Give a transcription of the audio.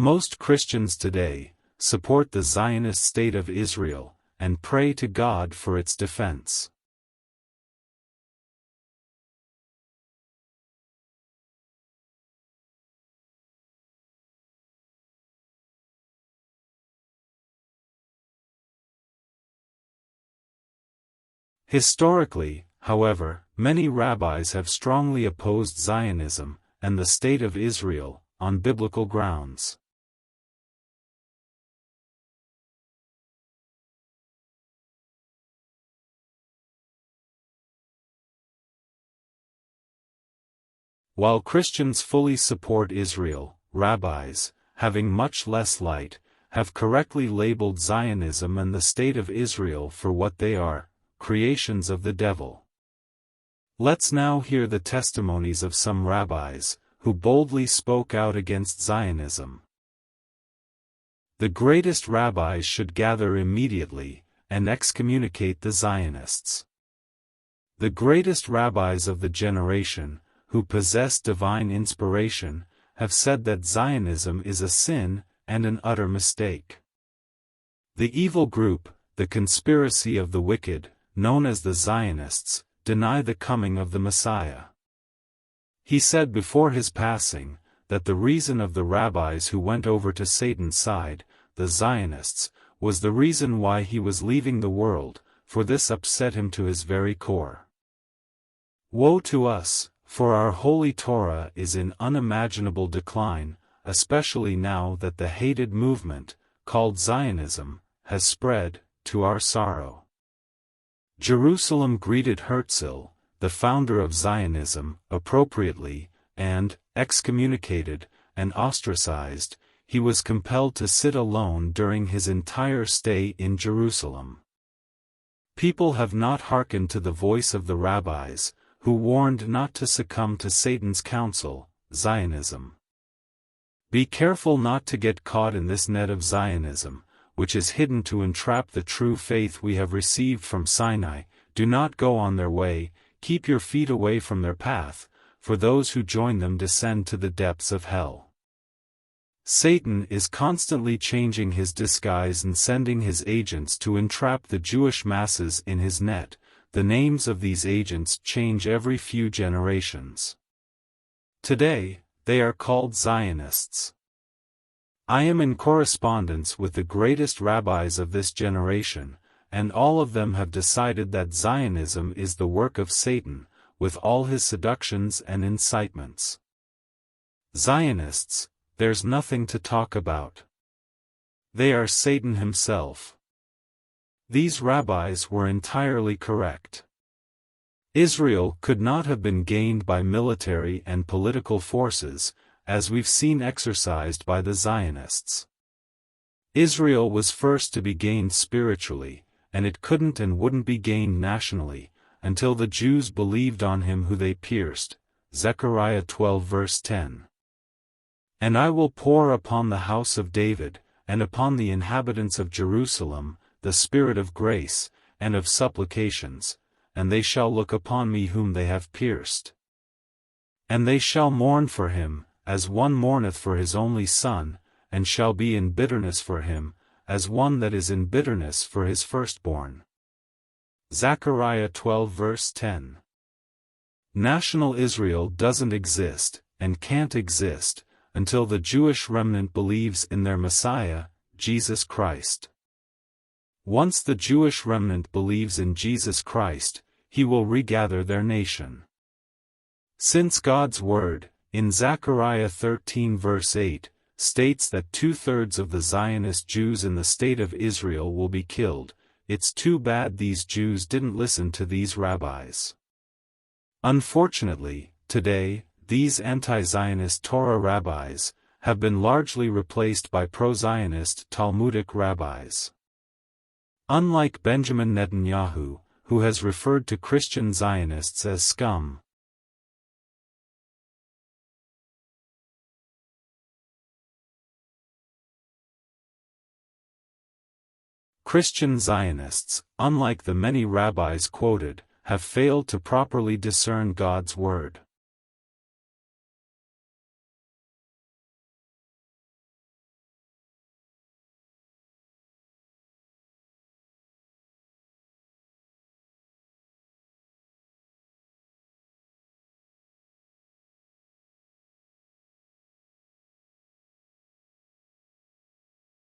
Most Christians today support the Zionist state of Israel and pray to God for its defense. Historically, however, many rabbis have strongly opposed Zionism and the State of Israel on biblical grounds. While Christians fully support Israel, rabbis, having much less light, have correctly labeled Zionism and the State of Israel for what they are: creations of the devil. Let's now hear the testimonies of some rabbis who boldly spoke out against Zionism. The greatest rabbis should gather immediately and excommunicate the Zionists. The greatest rabbis of the generation, who possess divine inspiration, have said that Zionism is a sin and an utter mistake. The evil group, the conspiracy of the wicked, known as the Zionists, deny the coming of the Messiah. He said before his passing that the reason of the rabbis who went over to Satan's side, the Zionists, was the reason why he was leaving the world, for this upset him to his very core. Woe to us, for our holy Torah is in unimaginable decline, especially now that the hated movement, called Zionism, has spread, to our sorrow. Jerusalem greeted Herzl, the founder of Zionism, appropriately, and, excommunicated, and ostracized, he was compelled to sit alone during his entire stay in Jerusalem. People have not hearkened to the voice of the rabbis, who warned not to succumb to Satan's counsel, Zionism. Be careful not to get caught in this net of Zionism, which is hidden to entrap the true faith we have received from Sinai. Do not go on their way, keep your feet away from their path, for those who join them descend to the depths of hell. Satan is constantly changing his disguise and sending his agents to entrap the Jewish masses in his net. The names of these agents change every few generations. Today, they are called Zionists. I am in correspondence with the greatest rabbis of this generation, and all of them have decided that Zionism is the work of Satan, with all his seductions and incitements. Zionists, there's nothing to talk about. They are Satan himself. These rabbis were entirely correct. Israel could not have been gained by military and political forces, as we've seen exercised by the Zionists. Israel was first to be gained spiritually, and it couldn't and wouldn't be gained nationally, until the Jews believed on him who they pierced. Zechariah 12 verse 10. And I will pour upon the house of David, and upon the inhabitants of Jerusalem, the spirit of grace, and of supplications, and they shall look upon me whom they have pierced. And they shall mourn for him, as one mourneth for his only son, and shall be in bitterness for him, as one that is in bitterness for his firstborn. Zechariah 12 verse 10. National Israel doesn't exist, and can't exist, until the Jewish remnant believes in their Messiah, Jesus Christ. Once the Jewish remnant believes in Jesus Christ, he will regather their nation. Since God's word, in Zechariah 13 verse 8, states that 2/3 of the Zionist Jews in the state of Israel will be killed, it's too bad these Jews didn't listen to these rabbis. Unfortunately, today, these anti-Zionist Torah rabbis have been largely replaced by pro-Zionist Talmudic rabbis. Unlike Benjamin Netanyahu, who has referred to Christian Zionists as scum. Christian Zionists, unlike the many rabbis quoted, have failed to properly discern God's word.